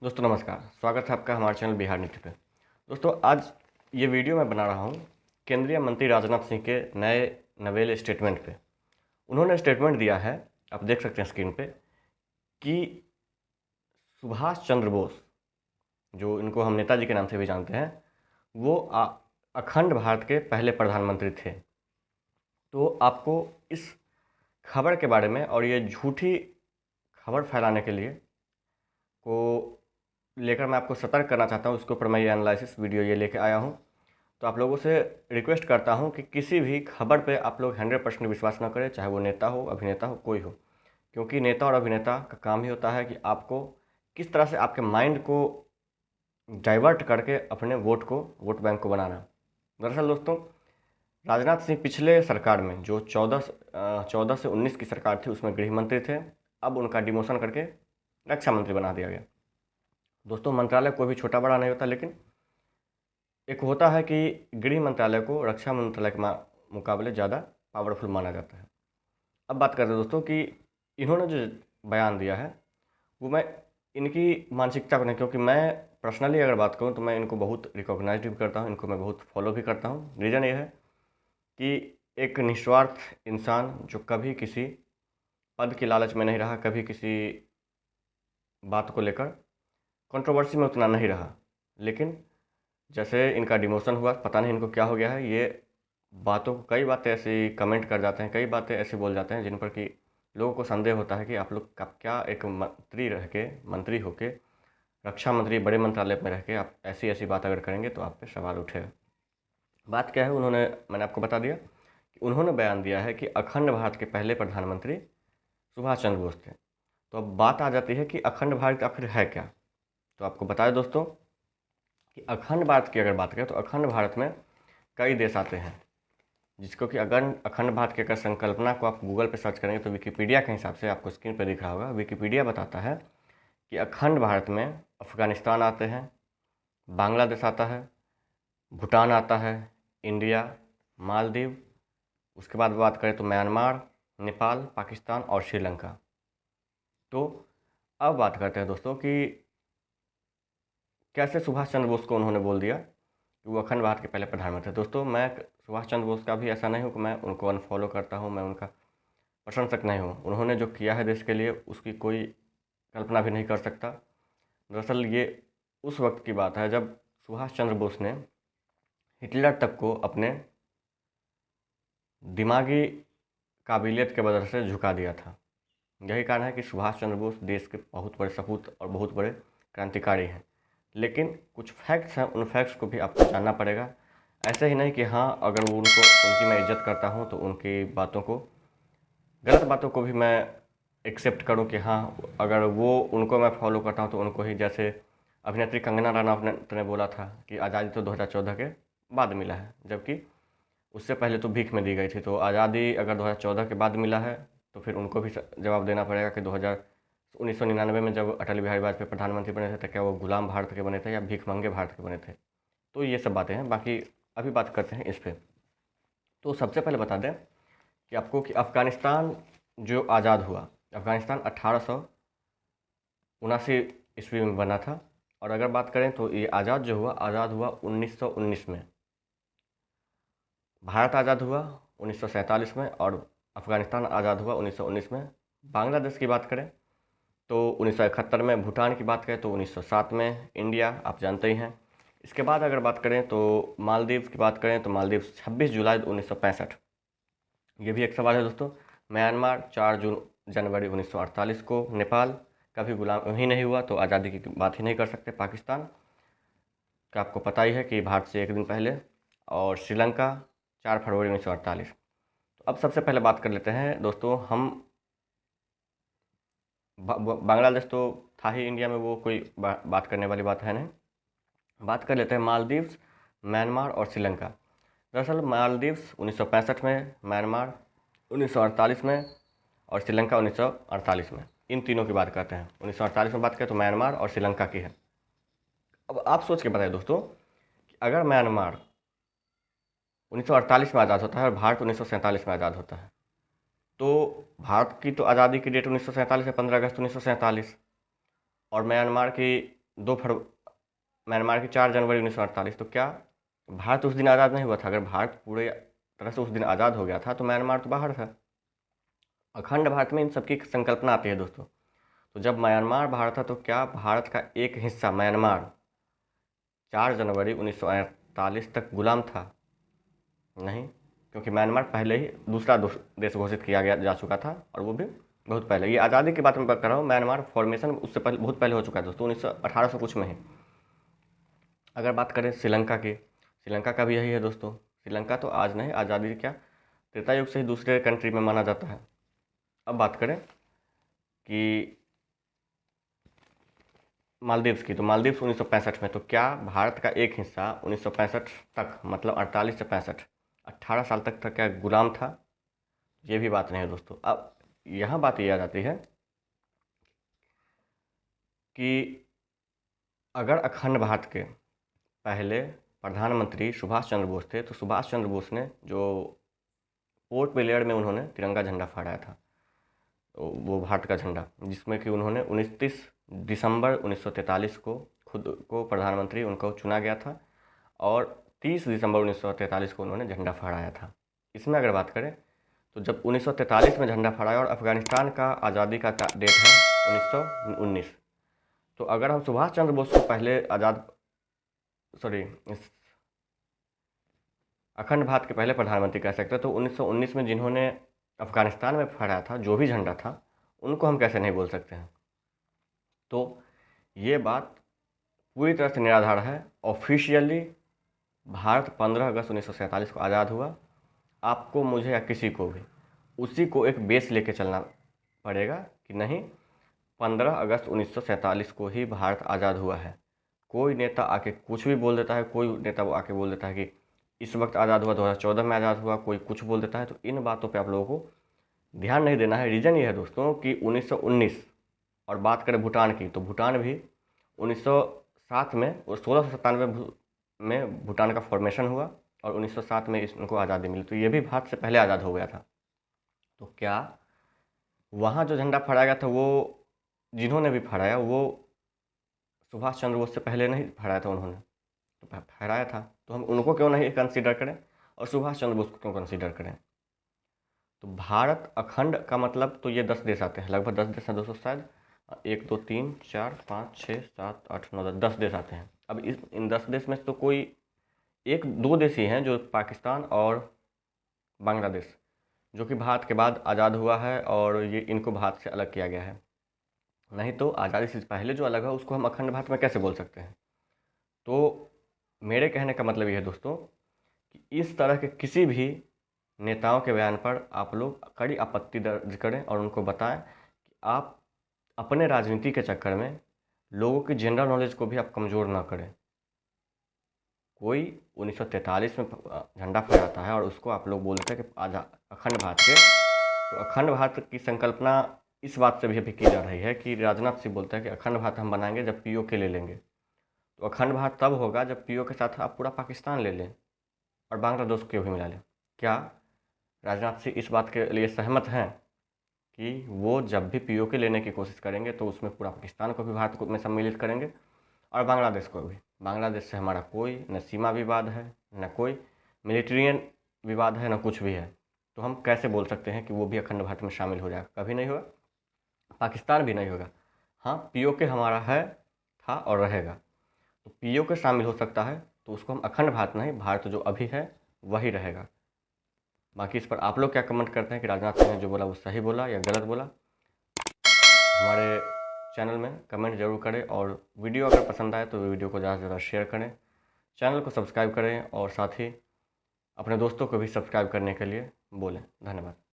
दोस्तों नमस्कार, स्वागत है आपका हमारे चैनल बिहार नीति पे। दोस्तों आज ये वीडियो मैं बना रहा हूँ केंद्रीय मंत्री राजनाथ सिंह के नए नवेले स्टेटमेंट पे। उन्होंने स्टेटमेंट दिया है, आप देख सकते हैं स्क्रीन पे, कि सुभाष चंद्र बोस, जो इनको हम नेताजी के नाम से भी जानते हैं, वो अखंड भारत के पहले प्रधानमंत्री थे। तो आपको इस खबर के बारे में और ये झूठी खबर फैलाने के लिए को लेकर मैं आपको सतर्क करना चाहता हूँ। उसके ऊपर मैं ये एनालिसिस वीडियो ये लेके आया हूँ। तो आप लोगों से रिक्वेस्ट करता हूँ कि किसी भी खबर पे आप लोग 100% विश्वास ना करें, चाहे वो नेता हो, अभिनेता हो, कोई हो। क्योंकि नेता और अभिनेता का काम ही होता है कि आपको किस तरह से आपके माइंड को डाइवर्ट करके अपने वोट बैंक को बनाना। दरअसल दोस्तों, राजनाथ सिंह पिछले सरकार में जो 14 से 19 की सरकार थी, उसमें गृह मंत्री थे। अब उनका डिमोशन करके रक्षा मंत्री बना दिया गया। दोस्तों, मंत्रालय कोई भी छोटा बड़ा नहीं होता, लेकिन एक होता है कि गृह मंत्रालय को रक्षा मंत्रालय के मुकाबले ज़्यादा पावरफुल माना जाता है। अब बात करते हैं दोस्तों कि इन्होंने जो बयान दिया है वो मैं इनकी मानसिकता को नहीं, क्योंकि मैं पर्सनली अगर बात करूं तो मैं इनको बहुत रिकॉग्नाइज भी करता हूं, इनको मैं बहुत फॉलो भी करता हूं। रीज़न ये है कि एक निस्वार्थ इंसान जो कभी किसी पद की लालच में नहीं रहा, कभी किसी बात को लेकर कंट्रोवर्सी में उतना नहीं रहा। लेकिन जैसे इनका डिमोशन हुआ, पता नहीं इनको क्या हो गया है, ये बातों को कई बातें ऐसी कमेंट कर जाते हैं, कई बातें ऐसे बोल जाते हैं जिन पर कि लोगों को संदेह होता है कि आप लोग का क्या, एक मंत्री रह के, मंत्री होके, रक्षा मंत्री बड़े मंत्रालय में रह के आप ऐसी ऐसी बात अगर करेंगे तो आप पे सवाल उठेगा। बात क्या है, मैंने आपको बता दिया कि उन्होंने बयान दिया है कि अखंड भारत के पहले प्रधानमंत्री सुभाष चंद्र बोस थे। तो अब बात आ जाती है कि अखंड भारत आखिर है क्या। तो आपको बताया दोस्तों कि अखंड भारत की अगर बात करें तो अखंड भारत में कई देश आते हैं, जिसको कि अगर अखंड भारत की अगर संकल्पना को आप गूगल पे सर्च करेंगे तो विकिपीडिया के हिसाब से आपको स्क्रीन पर दिख रहा होगा। विकिपीडिया बताता है कि अखंड भारत में अफ़गानिस्तान आते हैं, बांग्लादेश आता है, भूटान आता है, इंडिया, मालदीव, उसके बाद बात करें तो म्यांमार, नेपाल, पाकिस्तान और श्रीलंका। तो अब बात करते हैं दोस्तों कि कैसे सुभाष चंद्र बोस को उन्होंने बोल दिया कि वो अखंड भारत के पहले प्रधानमंत्री। दोस्तों, मैं सुभाष चंद्र बोस का भी ऐसा नहीं हूँ कि मैं उनको अनफॉलो करता हूँ, मैं उनका प्रशंसक नहीं हूँ। उन्होंने जो किया है देश के लिए उसकी कोई कल्पना भी नहीं कर सकता। दरअसल ये उस वक्त की बात है जब सुभाष चंद्र बोस ने हिटलर तक को अपने दिमागी काबिलियत के वजह से झुका दिया था। यही कारण है कि सुभाष चंद्र बोस देश के बहुत बड़े सपूत और बहुत बड़े क्रांतिकारी हैं। लेकिन कुछ फैक्ट्स हैं, उन फैक्ट्स को भी आपको जानना पड़ेगा। ऐसे ही नहीं कि हाँ, अगर वो उनकी मैं इज्जत करता हूँ तो उनकी बातों को, गलत बातों को भी मैं एक्सेप्ट करूँ कि हाँ, अगर वो उनको मैं फॉलो करता हूँ तो उनको ही। जैसे अभिनेत्री कंगना रनावत ने बोला था कि आज़ादी तो 2014 के बाद मिला है, जबकि उससे पहले तो भीख में दी गई थी। तो आज़ादी अगर 2014 के बाद मिला है तो फिर उनको भी जवाब देना पड़ेगा कि 1999 में जब अटल बिहारी वाजपेयी प्रधानमंत्री बने थे तो क्या वो गुलाम भारत के बने थे या भीख मंगे भारत के बने थे। तो ये सब बातें हैं। बाकी अभी बात करते हैं इस पर। तो सबसे पहले बता दें कि आपको कि अफ़गानिस्तान जो आज़ाद हुआ, अफ़गानिस्तान 1879 ईस्वी में बना था। और अगर बात करें तो ये आज़ाद हुआ 1919 में। भारत आज़ाद हुआ 1947 में और अफ़गानिस्तान आज़ाद हुआ 1919 में। बांग्लादेश की बात करें तो 1971 में, भूटान की बात करें तो 1907 में, इंडिया आप जानते ही हैं। इसके बाद अगर बात करें तो मालदीव की बात करें तो मालदीव 26 जुलाई 1965। ये भी एक सवाल है दोस्तों। म्यांमार 4 जनवरी 1948 को। नेपाल कभी गुलाम ही नहीं हुआ तो आज़ादी की बात ही नहीं कर सकते। पाकिस्तान का आपको पता ही है कि भारत से एक दिन पहले। और श्रीलंका 4 फरवरी 1948। तो अब सबसे पहले बात कर लेते हैं दोस्तों हम, बांग्लादेश तो था ही इंडिया में, वो कोई बात करने वाली बात है नहीं। बात कर लेते हैं मालदीव्स, म्यांमार और श्रीलंका। दरअसल मालदीव्स 1965 में, म्यांमार 1948 में और श्रीलंका 1948 में। इन तीनों की बात करते हैं। 1948 में बात करें तो म्यांमार और श्रीलंका की है। अब आप सोच के बताइए दोस्तों कि अगर म्यांमार 1948 में आज़ाद होता है और भारत 1947 में आज़ाद होता है, तो भारत की तो आज़ादी की डेट 1947 है, 15 अगस्त 1947। और म्यांमार की म्यांमार की 4 जनवरी 1948। तो क्या भारत उस दिन आज़ाद नहीं हुआ था? अगर भारत पूरे तरह से उस दिन आज़ाद हो गया था तो म्यांमार तो बाहर था। अखंड भारत में इन सबकी संकल्पना आती है दोस्तों। तो जब म्यांमार बाहर था तो क्या भारत का एक हिस्सा म्यांमार 4 जनवरी 1948 तक गुलाम था? नहीं, क्योंकि म्यांमार पहले ही दूसरा देश घोषित किया गया जा चुका था, और वो भी बहुत पहले। ये आज़ादी की बात मैं कर रहा हूँ, म्यांमार फॉर्मेशन उससे पहले बहुत पहले हो चुका है दोस्तों, 1800 कुछ में ही। अगर बात करें श्रीलंका की, श्रीलंका का भी यही है दोस्तों। श्रीलंका तो आज नहीं, आज़ादी क्या त्रेता युग से ही दूसरे कंट्री में माना जाता है। अब बात करें कि मालदीव्स की, तो मालदीव्स 1965 में। तो क्या भारत का एक हिस्सा 1965 तक, मतलब 48 से 65, 18 साल तक क्या गुलाम था? ये भी बात नहीं है दोस्तों। अब यहाँ बात ये आ जाती है कि अगर अखंड भारत के पहले प्रधानमंत्री सुभाष चंद्र बोस थे, तो सुभाष चंद्र बोस ने जो पोर्ट ब्लेयर में उन्होंने तिरंगा झंडा फहराया था, तो वो भारत का झंडा, जिसमें कि उन्होंने 29 दिसंबर 1943 को खुद को प्रधानमंत्री उनको चुना गया था, और 30 दिसंबर 1943 को उन्होंने झंडा फहराया था। इसमें अगर बात करें तो जब 1943 में झंडा फहराया, और अफ़गानिस्तान का आज़ादी का डेट है 1919। तो अगर हम सुभाष चंद्र बोस को पहले अखंड भारत के पहले प्रधानमंत्री कह सकते हैं, तो 1919 में जिन्होंने अफ़गानिस्तान में फहराया था जो भी झंडा था, उनको हम कैसे नहीं बोल सकते हैं? तो ये बात पूरी तरह से निराधार है। ऑफिशियली भारत 15 अगस्त 1947 को आज़ाद हुआ। आपको, मुझे या किसी को भी उसी को एक बेस लेके चलना पड़ेगा कि नहीं, 15 अगस्त 1947 को ही भारत आज़ाद हुआ है। कोई नेता आके कुछ भी बोल देता है, कोई नेता वो आके बोल देता है कि इस वक्त आज़ाद हुआ, 2014 में आज़ाद हुआ, कोई कुछ बोल देता है। तो इन बातों पे आप लोगों को ध्यान नहीं देना है। रीज़न ये है दोस्तों कि 1919, और बात करें भूटान की, तो भूटान भी 1907 में और 1697 में भूटान का फॉर्मेशन हुआ, और 1907 में इनको आज़ादी मिली। तो ये भी भारत से पहले आज़ाद हो गया था। तो क्या वहाँ जो झंडा फहराया गया था, वो जिन्होंने भी फहराया वो सुभाष चंद्र बोस से पहले नहीं फहराया था उन्होंने, तो फहराया था, तो हम उनको क्यों नहीं कंसीडर करें, और सुभाष चंद्र बोस को क्यों कंसीडर करें? तो भारत अखंड का मतलब तो ये 10 देश आते हैं, लगभग 10 देश हैं दोस्तों, शायद 1 2 3 4 5 6 7 8 9 10 देश आते हैं। अब इन 10 देश में तो कोई 1 2 देश ही हैं, जो पाकिस्तान और बांग्लादेश, जो कि भारत के बाद आज़ाद हुआ है, और ये इनको भारत से अलग किया गया है। नहीं तो आज़ादी से पहले जो अलग है उसको हम अखंड भारत में कैसे बोल सकते हैं? तो मेरे कहने का मतलब ये है दोस्तों कि इस तरह के किसी भी नेताओं के बयान पर आप लोग कड़ी आपत्ति दर्ज करें, और उनको बताएं कि आप अपने राजनीति के चक्कर में लोगों की जनरल नॉलेज को भी आप कमज़ोर ना करें। कोई 1943 में झंडा फहराता है और उसको आप लोग बोलते हैं कि अखंड भारत के। तो अखंड भारत की संकल्पना इस बात से भी अभी की जा रही है कि राजनाथ सिंह बोलते हैं कि अखंड भारत हम बनाएंगे जब पीओके ले लेंगे। तो अखंड भारत तब होगा जब पीओके के साथ आप पूरा पाकिस्तान ले लें और बांग्लादेश को भी मिला लें। क्या राजनाथ सिंह इस बात के लिए सहमत हैं कि वो जब भी पीओके लेने की कोशिश करेंगे तो उसमें पूरा पाकिस्तान को भी भारत में सम्मिलित करेंगे, और बांग्लादेश को भी? बांग्लादेश से हमारा कोई न सीमा विवाद है, न कोई मिलिट्रियन विवाद है, न कुछ भी है। तो हम कैसे बोल सकते हैं कि वो भी अखंड भारत में शामिल हो जाएगा? कभी नहीं होगा। पाकिस्तान भी नहीं होगा। हाँ, पीओके हमारा है, था और रहेगा। तो पीओके शामिल हो सकता है, तो उसको हम अखंड भारत नहीं, भारत जो अभी है वही रहेगा। बाकी इस पर आप लोग क्या कमेंट करते हैं कि राजनाथ सिंह ने जो बोला वो सही बोला या गलत बोला? हमारे चैनल में कमेंट जरूर करें, और वीडियो अगर पसंद आए तो वीडियो को ज़्यादा से ज़्यादा शेयर करें, चैनल को सब्सक्राइब करें, और साथ ही अपने दोस्तों को भी सब्सक्राइब करने के लिए बोलें। धन्यवाद।